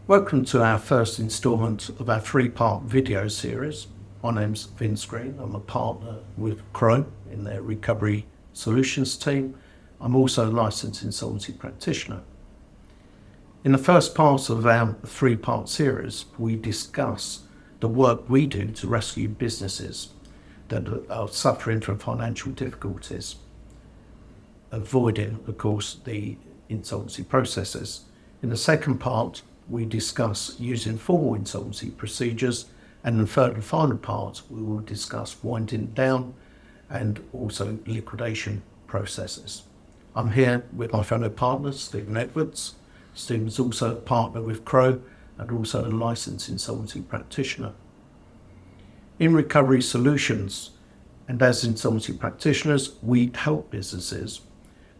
Welcome to our first instalment of our three-part video series. My name's Vince Green. I'm a partner with Crow in their recovery solutions team. I'm also a licensed insolvency practitioner. In the first part of our three-part series, we discuss the work we do to rescue businesses that are suffering from financial difficulties, avoiding, of course, the insolvency processes. In the second part, we discuss using formal insolvency procedures, and in the third and final part, we will discuss winding down and also liquidation processes. I'm here with my fellow partners, Stephen Edwards. Stephen's also a partner with Crow and also a licensed insolvency practitioner. In recovery solutions, and as insolvency practitioners, we help businesses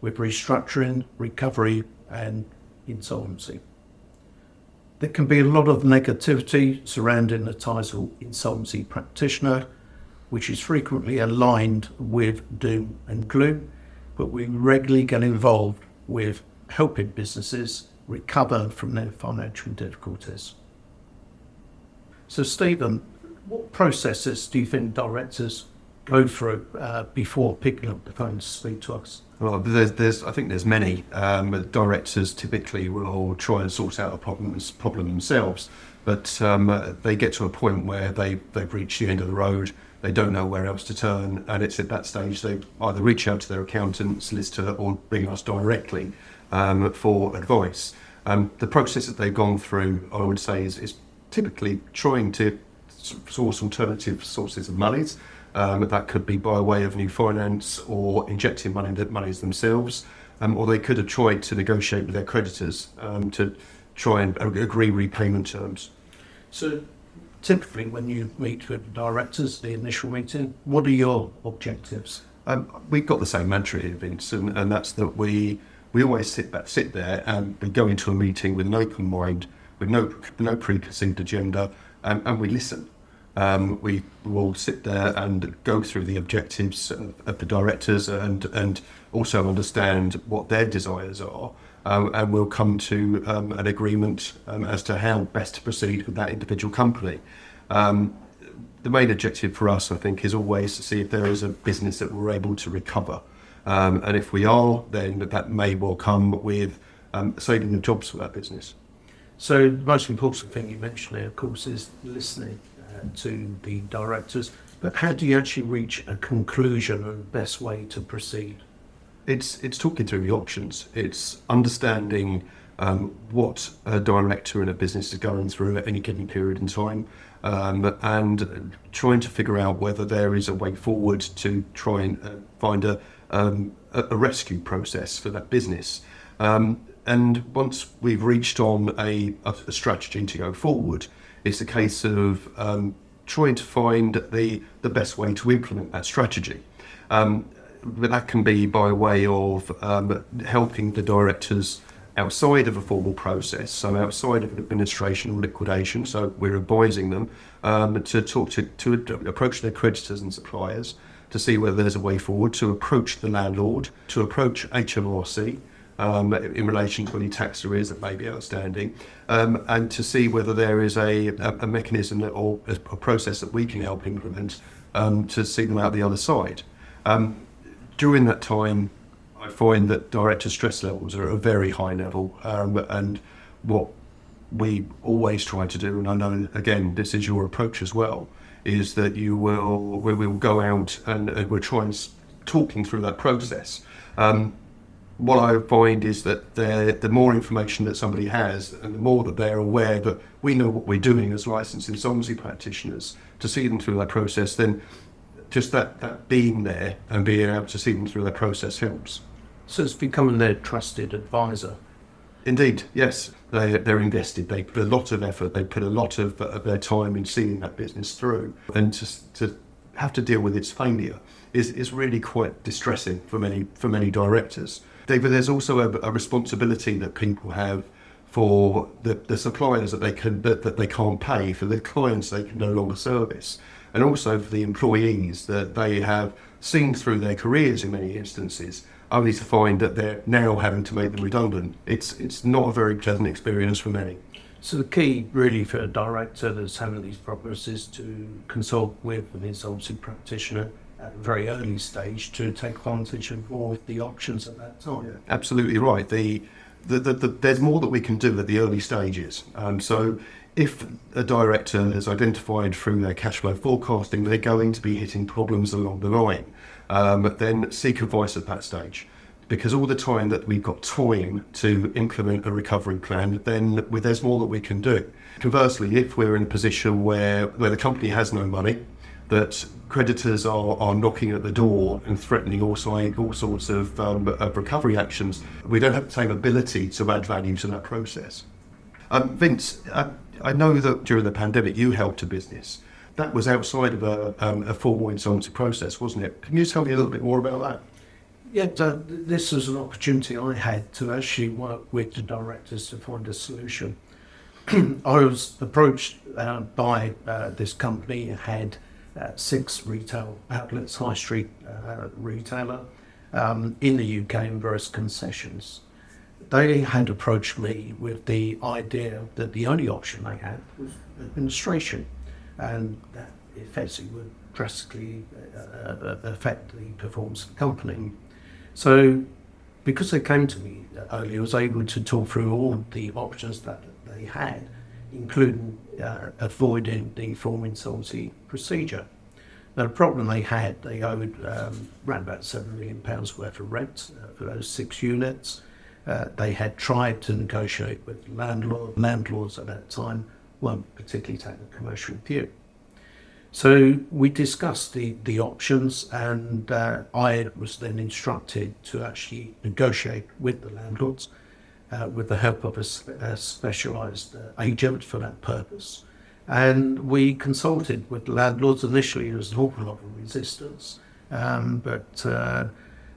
with restructuring, recovery, and insolvency. There can be a lot of negativity surrounding the title insolvency practitioner, which is frequently aligned with doom and gloom, but we regularly get involved with helping businesses recover from their financial difficulties. So Stephen, what processes do you think directors go through before picking up the phone to speak to us? Well, I think there's many. Directors typically will try and sort out a problem themselves, but they get to a point where they've reached the end of the road. They don't know where else to turn, and it's at that stage they either reach out to their accountant, solicitor, or bring us directly for advice. The process that they've gone through, I would say, is typically trying to source alternative sources of monies. That could be by way of new finance or injecting monies themselves, or they could have tried to negotiate with their creditors to try and agree repayment terms. So typically when you meet with directors, the initial meeting, what are your objectives? We've got the same mantra here, Vince, and that's that we always sit there and we go into a meeting with an open mind, with no preconceived agenda, and we listen. We will sit there and go through the objectives of the directors and also understand what their desires are, and we'll come to an agreement as to how best to proceed with that individual company. The main objective for us, I think, is always to see if there is a business that we're able to recover. And if we are, then that may well come with saving the jobs for that business. So the most important thing you mentioned there, of course, is listening to the directors. But how do you actually reach a conclusion and the best way to proceed? It's talking through the options. It's understanding what a director in a business is going through at any given period in time, and trying to figure out whether there is a way forward to try and find a rescue process for that business. And once we've reached on a strategy to go forward, it's a case of trying to find the best way to implement that strategy. But that can be by way of helping the directors outside of a formal process, so outside of administration or liquidation. So we're advising them to approach their creditors and suppliers to see whether there's a way forward, to approach the landlord, to approach HMRC, in relation to any tax arrears that may be outstanding, and to see whether there is a mechanism or a process that we can help implement to see them out the other side. During that time, I find that director stress levels are at a very high level, and what we always try to do, and I know, again, this is your approach as well, is that we will go out and we're trying talking through that process. What I find is that the more information that somebody has, and the more that they're aware that we know what we're doing as licensed insolvency practitioners, to see them through that process, then just that being there and being able to see them through that process helps. So it's becoming their trusted advisor. Indeed, yes. They're invested. They put a lot of effort. They put a lot of their time in seeing that business through. And to have to deal with its failure is really quite distressing for many directors. David, there's also a responsibility that people have for the suppliers that they can't pay, for the clients they can no longer service, and also for the employees that they have seen through their careers in many instances, only to find that they're now having to make them redundant. It's not a very pleasant experience for many. So the key really for a director that's having these problems is to consult with an insolvency practitioner at a very early stage to take advantage of all of the options at that time. Absolutely right. There's more that we can do at the early stages. So if a director has identified through their cash flow forecasting they're going to be hitting problems along the line, then seek advice at that stage. Because all the time that we've got time to implement a recovery plan, then there's more that we can do. Conversely, if we're in a position where the company has no money, that creditors are knocking at the door and threatening all sorts of recovery actions, we don't have the same ability to add value to that process. Vince, I know that during the pandemic you helped a business. That was outside of a formal insolvency process, wasn't it? Can you tell me a little bit more about that? Yeah, this was an opportunity I had to actually work with the directors to find a solution. I was approached by this company, had 6 retail outlets, high street retailer in the UK and various concessions. They had approached me with the idea that the only option they had was administration, and that effectively would drastically affect the performance of the company. So because they came to me earlier, I was able to talk through all the options that they had, including avoiding the formal insolvency procedure. Now, the problem they had, they owed around about £7 million worth of rent for those 6 units. They had tried to negotiate with landlords at that time weren't particularly taking a commercial view. So we discussed the options, and I was then instructed to actually negotiate with the landlords with the help of a specialised agent for that purpose. And we consulted with the landlords. Initially, there was an awful lot of resistance, but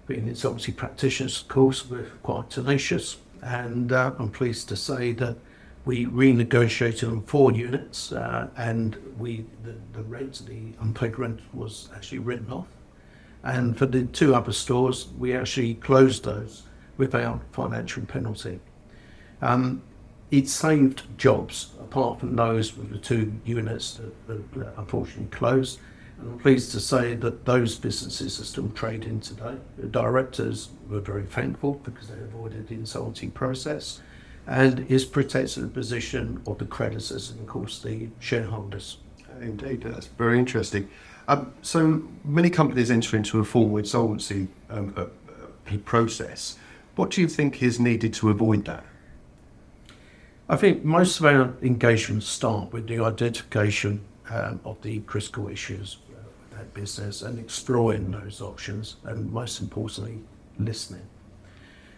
being insolvency practitioners, of course, we're quite tenacious. And I'm pleased to say that we renegotiated on 4 units, and the rent, the unpaid rent, was actually written off. And for the 2 other stores, we actually closed those without financial penalty. It saved jobs, apart from those with the 2 units that unfortunately closed. And I'm pleased to say that those businesses are still trading today. The directors were very thankful because they avoided the insolvency process, and is protecting the position of the creditors and, of course, the shareholders. Indeed, that's very interesting. So many companies enter into a formal insolvency process. What do you think is needed to avoid that? I think most of our engagements start with the identification of the critical issues with that business and exploring those options, and most importantly, listening.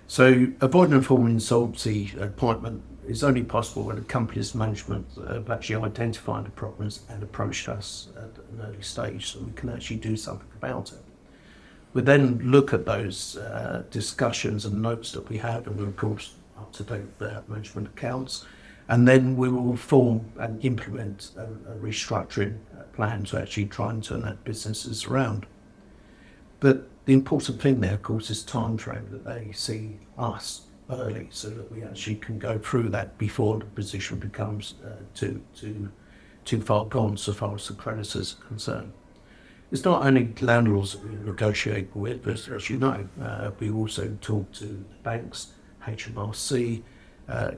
So avoiding a formal insolvency appointment is only possible when the company's management have actually identified the problems and approached us at an early stage, so we can actually do something about it. We then look at those discussions and notes that we have, and we're of course up to date with our management accounts, and then we will form and implement a restructuring plan to actually try and turn that businesses around. But the important thing there, of course, is time frame, that they see us early so that we actually can go through that before the position becomes too far gone so far as the creditors are concerned. It's not only landlords that we negotiate with, but as you know, we also talk to banks, HMRC,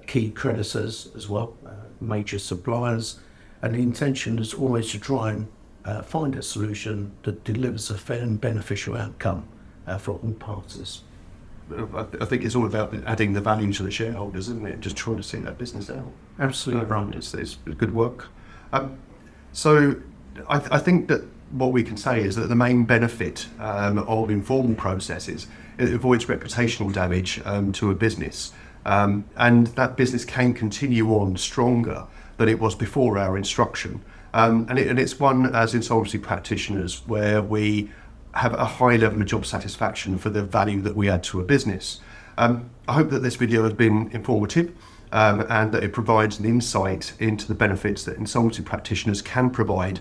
key creditors as well, major suppliers, and the intention is always to try and find a solution that delivers a fair and beneficial outcome for all parties. I think it's all about adding the value to the shareholders, isn't it? Just trying to see that business out. Absolutely right. It's good work. So I think that what we can say is that the main benefit of informal processes, it avoids reputational damage to a business, and that business can continue on stronger than it was before our instruction. And it's one, as insolvency practitioners, where we have a high level of job satisfaction for the value that we add to a business. I hope that this video has been informative and that it provides an insight into the benefits that insolvency practitioners can provide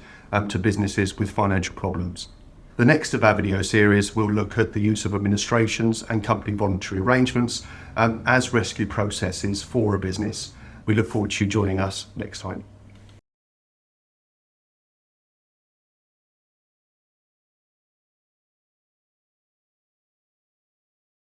to businesses with financial problems. The next of our video series will look at the use of administrations and company voluntary arrangements as rescue processes for a business. we look forward to you joining us next time.